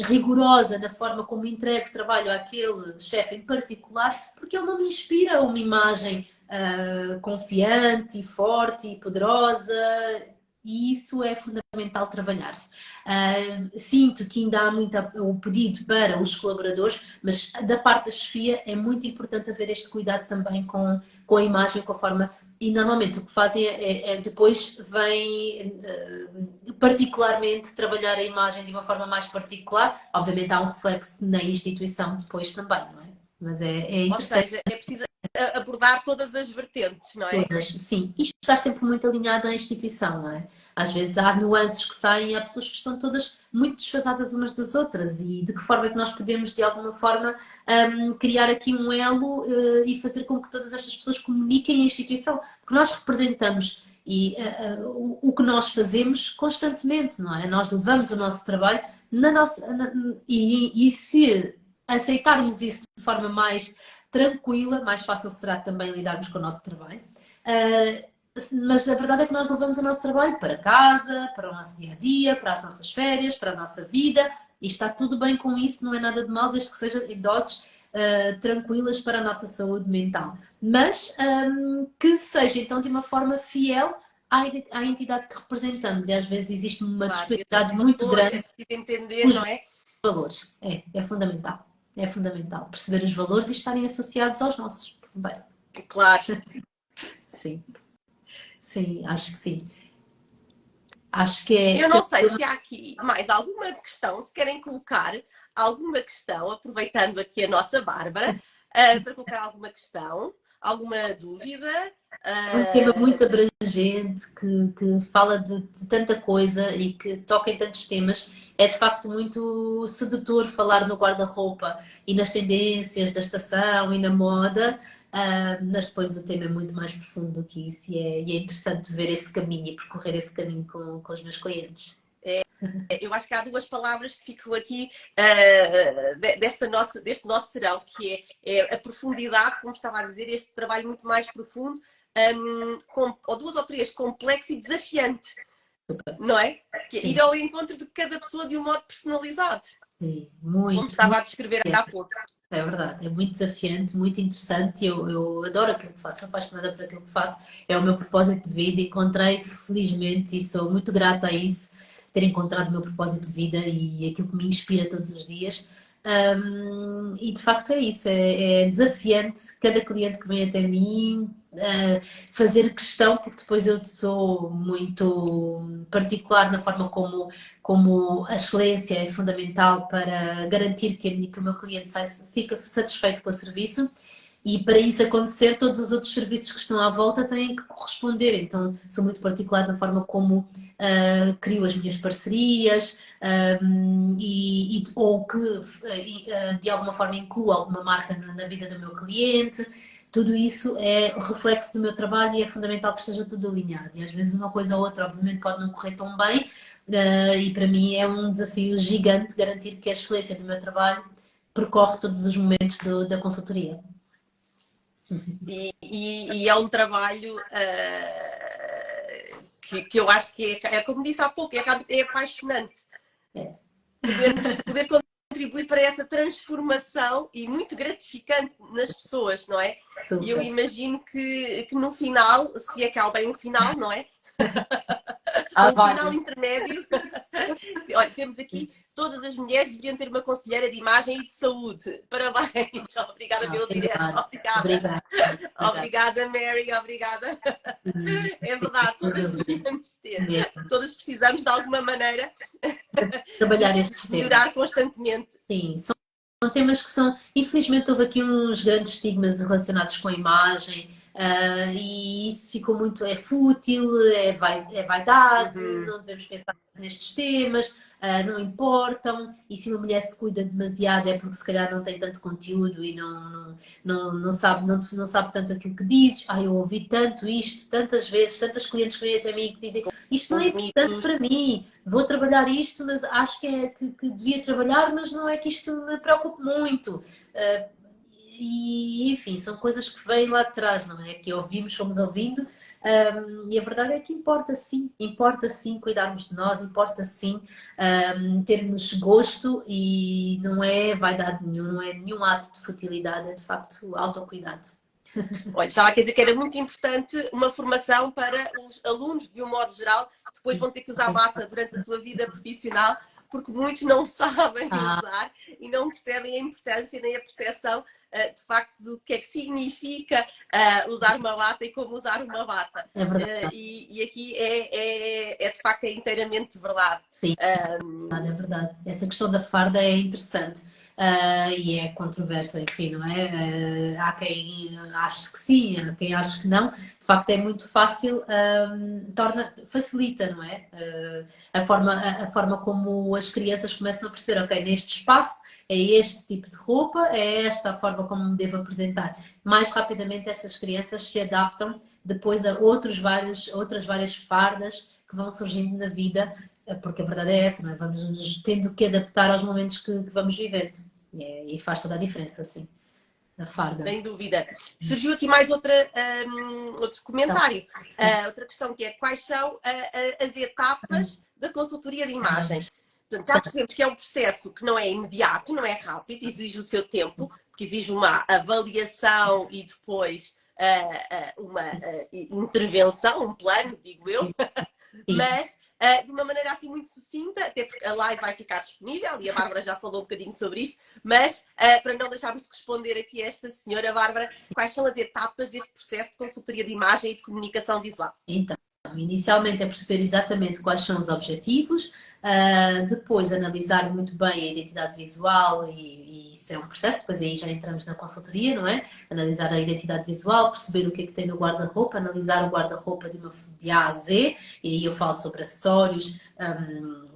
rigorosa na forma como entrego trabalho àquele chefe em particular, porque ele não me inspira uma imagem confiante, forte e poderosa. E isso é fundamental trabalhar-se. Sinto que ainda há muito o pedido para os colaboradores, mas da parte da chefia é muito importante haver este cuidado também com a imagem, com a forma. E normalmente o que fazem depois vem particularmente trabalhar a imagem de uma forma mais particular. Obviamente há um reflexo na instituição depois também, não é? Mas é interessante. Ou seja, é preciso abordar todas as vertentes, não é? Todas, sim. Isto está sempre muito alinhado à instituição, não é? Às vezes há nuances que saem e há pessoas que estão todas muito desfasadas umas das outras e de que forma é que nós podemos, de alguma forma, criar aqui um elo e fazer com que todas estas pessoas comuniquem a instituição, porque nós representamos e o que nós fazemos constantemente, não é? Nós levamos o nosso trabalho e se aceitarmos isso de forma mais tranquila, mais fácil será também lidarmos com o nosso trabalho. Mas a verdade é que nós levamos o nosso trabalho para casa, para o nosso dia-a-dia, para as nossas férias, para a nossa vida, e está tudo bem com isso, não é nada de mal, desde que seja em doses tranquilas para a nossa saúde mental. Mas que seja então de uma forma fiel à entidade que representamos, e às vezes existe uma disparidade muito grande. É preciso entender, não é? Os valores, é fundamental. É fundamental perceber os valores e estarem associados aos nossos. Bem, claro. Sim. Sim, acho que sim. Acho que é. Eu não sei se há aqui mais alguma questão, se querem colocar alguma questão, aproveitando aqui a nossa Bárbara, para colocar alguma questão, alguma dúvida. É um tema muito abrangente, que fala de tanta coisa e que toca em tantos temas. É de facto muito sedutor falar no guarda-roupa e nas tendências da estação e na moda, mas depois o tema é muito mais profundo do que isso e é interessante ver esse caminho e percorrer esse caminho com os meus clientes. Eu acho que há duas palavras que ficam aqui deste nosso serão, que é a profundidade, como estava a dizer, este trabalho muito mais profundo, ou duas ou três, complexo e desafiante, não é? Ir ao encontro de cada pessoa de um modo personalizado. sim, como muito, estava muito. a descrever há pouco. É verdade, é muito desafiante, muito interessante. Eu adoro aquilo que faço, sou apaixonada por aquilo que faço. É o meu propósito de vida. Encontrei, felizmente, e sou muito grata a isso, ter encontrado o meu propósito de vida e aquilo que me inspira todos os dias. E de facto é isso, é desafiante cada cliente que vem até mim, fazer questão, porque depois eu sou muito particular na forma como a excelência é fundamental para garantir que o meu cliente fica satisfeito com o serviço. E para isso acontecer, todos os outros serviços que estão à volta têm que corresponder. Então, sou muito particular na forma como crio as minhas parcerias, ou que de alguma forma incluo alguma marca na vida do meu cliente. Tudo isso é o reflexo do meu trabalho e é fundamental que esteja tudo alinhado. E às vezes uma coisa ou outra, obviamente, pode não correr tão bem, e para mim é um desafio gigante garantir que a excelência do meu trabalho percorre todos os momentos da consultoria. E é um trabalho que eu acho que é como disse há pouco, é apaixonante. É. Poder contribuir para essa transformação e muito gratificante nas pessoas, não é? Super. E eu imagino que no final, se é que há bem um final, não é? Um final intermédio. Olha, temos aqui todas as mulheres deveriam ter uma conselheira de imagem e de saúde. Parabéns. Obrigada pelo direto. Obrigada. Obrigada, Mary. Obrigada. É verdade, todas devíamos ter. Todas precisamos de alguma maneira trabalhar estes temas. Melhorar constantemente. Sim, são temas que são. Infelizmente, houve aqui uns grandes estigmas relacionados com a imagem. E isso ficou muito, é fútil, é vaidade, não devemos pensar nestes temas, não importam, e se uma mulher se cuida demasiado é porque se calhar não tem tanto conteúdo e não sabe tanto aquilo que dizes. Eu ouvi tanto isto, tantas vezes, tantas clientes que vêm até mim que dizem isto não é importante para mim, vou trabalhar isto, mas acho que devia trabalhar, mas não é que isto me preocupe muito. E enfim, são coisas que vêm lá de trás, não é? Que ouvimos, fomos ouvindo, e a verdade é que importa sim cuidarmos de nós, importa sim termos gosto e não é vaidade nenhum, não é nenhum ato de futilidade, é de facto autocuidado. Olha, estava a dizer que era muito importante uma formação para os alunos, de um modo geral, que depois vão ter que usar bata durante a sua vida profissional, porque muitos não sabem usar e não percebem a importância nem a percepção de facto do que é que significa usar uma bata e como usar uma bata. É verdade. E aqui é de facto inteiramente verdade. Sim, é verdade. Essa questão da farda é interessante. E é controversa, enfim, não é? Há quem ache que sim, há quem ache que não. De facto, é muito fácil, facilita, não é? A forma como as crianças começam a perceber, ok, neste espaço é este tipo de roupa, é esta a forma como me devo apresentar. Mais rapidamente essas crianças se adaptam depois a outras várias fardas que vão surgindo na vida, porque a verdade é essa, não é? Vamos nos tendo que adaptar aos momentos que vamos vivendo. E faz toda a diferença, sim. A farda. Sem dúvida. Surgiu aqui mais outro comentário. Outra questão que é quais são as etapas da consultoria de imagens? Portanto, já percebemos que é um processo que não é imediato, não é rápido, exige o seu tempo, que exige uma avaliação e depois uma intervenção, um plano, digo eu, mas de uma maneira assim muito sucinta, até porque a live vai ficar disponível e a Bárbara já falou um bocadinho sobre isto, mas para não deixarmos de responder aqui a esta senhora, Bárbara, quais são as etapas deste processo de consultoria de imagem e de comunicação visual? Então, inicialmente é perceber exatamente quais são os objetivos, depois analisar muito bem a identidade visual e isso é um processo, depois aí já entramos na consultoria, não é? Analisar a identidade visual, perceber o que é que tem no guarda-roupa, analisar o guarda-roupa de A a Z, e aí eu falo sobre acessórios,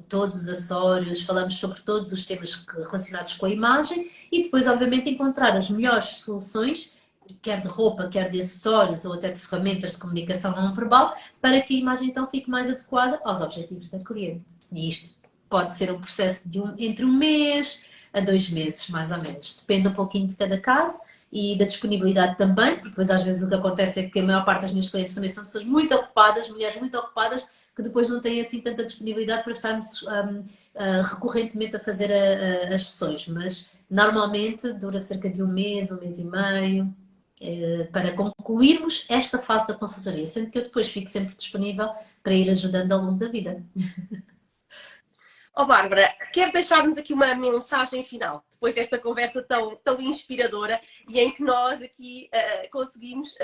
todos os acessórios, falamos sobre todos os temas relacionados com a imagem e depois, obviamente, encontrar as melhores soluções quer de roupa, quer de acessórios ou até de ferramentas de comunicação não verbal, para que a imagem então fique mais adequada aos objetivos da cliente. E isto pode ser um processo entre 1 mês a 2 meses, mais ou menos. Depende um pouquinho de cada caso e da disponibilidade também, porque depois às vezes o que acontece é que a maior parte das minhas clientes também são pessoas muito ocupadas, mulheres muito ocupadas, que depois não têm assim tanta disponibilidade para estarmos recorrentemente a fazer as sessões, mas normalmente dura cerca de um mês e meio, para concluirmos esta fase da consultoria, sendo que eu depois fico sempre disponível para ir ajudando ao longo da vida. Ó Bárbara, quer deixar-nos aqui uma mensagem final, depois desta conversa tão inspiradora e em que nós aqui conseguimos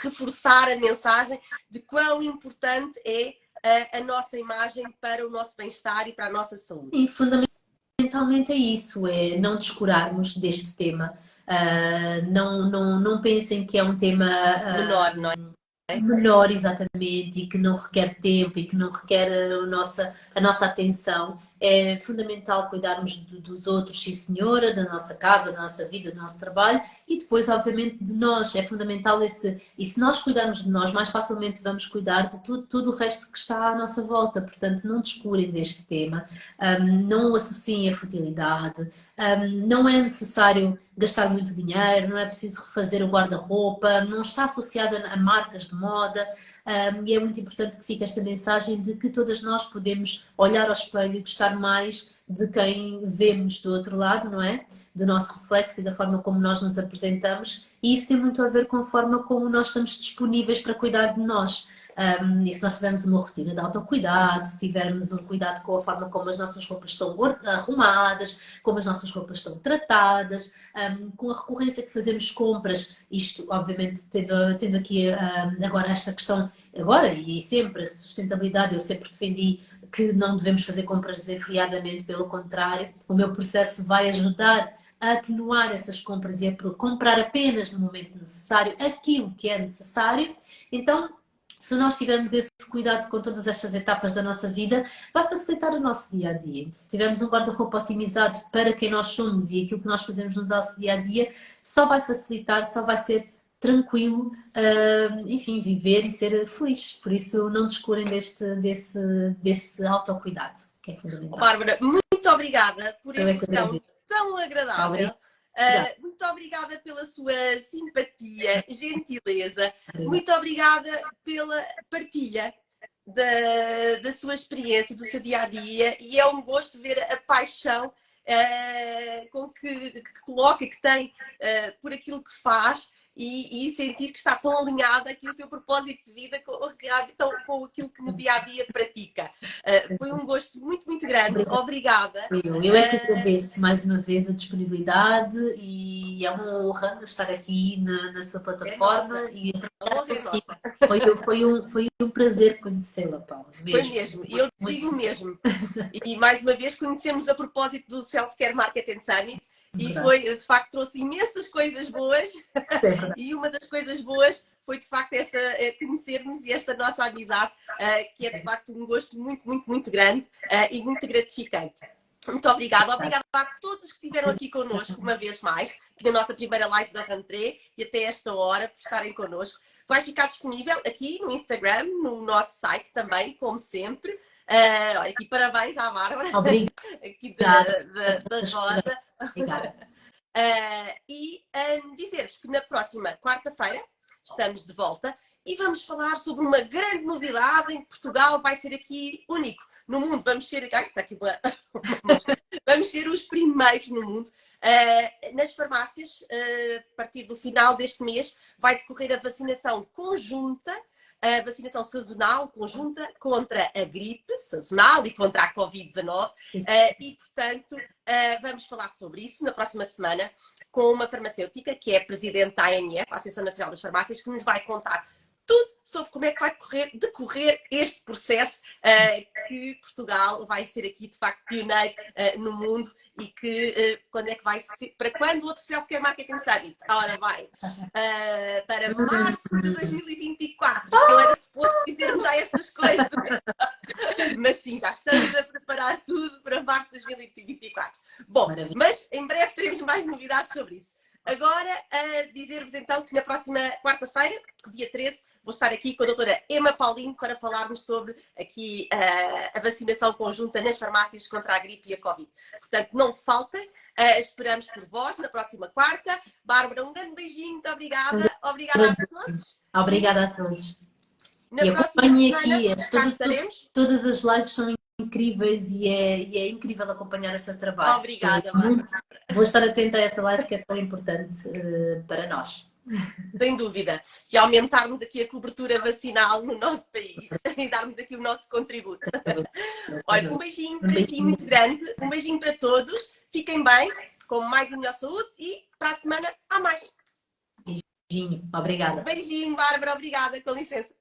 reforçar a mensagem de quão importante é a nossa imagem para o nosso bem-estar e para a nossa saúde. E fundamentalmente é isso, é não descurarmos deste tema. Não pensem que é um tema Menor, não é? menor, exatamente, e que não requer tempo e que não requer a nossa atenção. É fundamental cuidarmos dos outros, sim senhora, da nossa casa, da nossa vida, do nosso trabalho e depois, obviamente, de nós. É fundamental e se nós cuidarmos de nós, mais facilmente vamos cuidar de tudo o resto que está à nossa volta. Portanto, não descurem deste tema, não o associem à futilidade. Não é necessário gastar muito dinheiro, não é preciso refazer o guarda-roupa, não está associado a marcas de moda, e é muito importante que fique esta mensagem de que todas nós podemos olhar ao espelho e gostar mais de quem vemos do outro lado, não é? Do nosso reflexo e da forma como nós nos apresentamos, e isso tem muito a ver com a forma como nós estamos disponíveis para cuidar de nós. E se nós tivermos uma rotina de autocuidado, se tivermos um cuidado com a forma como as nossas roupas estão arrumadas, como as nossas roupas estão tratadas, com a recorrência que fazemos compras, isto obviamente tendo aqui agora esta questão, agora e sempre, a sustentabilidade, eu sempre defendi que não devemos fazer compras desenfreadamente, pelo contrário, o meu processo vai ajudar a atenuar essas compras e a comprar apenas no momento necessário aquilo que é necessário. Então, se nós tivermos esse cuidado com todas estas etapas da nossa vida, vai facilitar o nosso dia-a-dia. Então, se tivermos um guarda-roupa otimizado para quem nós somos e aquilo que nós fazemos no nosso dia-a-dia, só vai facilitar, só vai ser tranquilo, enfim, viver e ser feliz. Por isso, não descurem desse autocuidado, que é fundamental. Bárbara, muito obrigada por este questão tão agradável. Muito obrigada pela sua simpatia, gentileza. Muito obrigada pela partilha da sua experiência, do seu dia-a-dia. E é um gosto ver a paixão com que coloca, que tem por aquilo que faz. E sentir que está tão alinhada que o seu propósito de vida com aquilo que no dia-a-dia pratica. Foi um gosto muito, muito grande. Obrigada. Eu é que agradeço mais uma vez a disponibilidade e é uma honra estar aqui na sua plataforma. A honra é nossa. Foi um prazer conhecê-la, Paula. Foi mesmo, e eu digo mesmo. E mais uma vez conhecemos a propósito do Self-Care Market and Summit. E foi, de facto, trouxe imensas coisas boas. E uma das coisas boas foi, de facto, conhecermos e esta nossa amizade, que é, de facto, um gosto muito, muito, muito grande e muito gratificante. Muito obrigada. Obrigada a todos que estiveram aqui connosco, uma vez mais, aqui na nossa primeira live da Rentrée, e até esta hora, por estarem connosco. Vai ficar disponível aqui no Instagram, no nosso site também, como sempre. Olha, aqui parabéns à Bárbara. Obrigada. Aqui da Rosa. Obrigada. Dizer-vos que na próxima quarta-feira estamos de volta e vamos falar sobre uma grande novidade em que Portugal vai ser aqui único. No mundo, vamos ser vamos ser os primeiros no mundo. Nas farmácias, a partir do final deste mês, vai decorrer a vacinação conjunta, a vacinação sazonal conjunta contra a gripe sazonal e contra a Covid-19 e, portanto, vamos falar sobre isso na próxima semana com uma farmacêutica que é presidente da ANF, a Associação Nacional das Farmácias, que nos vai contar tudo sobre como é que vai decorrer este processo que Portugal vai ser aqui, de facto, pioneiro no mundo e que quando é que vai ser, para quando o outro Self-Care Marketing Summit? Ora, vai para março de 2024. Não era suposto dizermos já estas coisas. Mas sim, já estamos a preparar tudo para março de 2024. Bom, mas em breve teremos mais novidades sobre isso. Agora, dizer-vos então que na próxima quarta-feira, dia 13, vou estar aqui com a doutora Emma Paulino para falarmos sobre aqui a vacinação conjunta nas farmácias contra a gripe e a Covid. Portanto, não faltem, esperamos por vós na próxima quarta. Bárbara, um grande beijinho, muito obrigada. Obrigada a todos. Obrigada a todos. Na E próxima acompanhem semana aqui, cá estaremos. todas as lives são incríveis e é incrível acompanhar o seu trabalho. Obrigada, Bárbara. Vou estar atenta a essa live que é tão importante para nós. Sem dúvida. E aumentarmos aqui a cobertura vacinal no nosso país e darmos aqui o nosso contributo. Olha, um beijinho para si muito grande, um beijinho para todos. Fiquem bem, com mais e melhor saúde e para a semana há mais. Beijinho, obrigada. Beijinho, Bárbara, obrigada, com licença.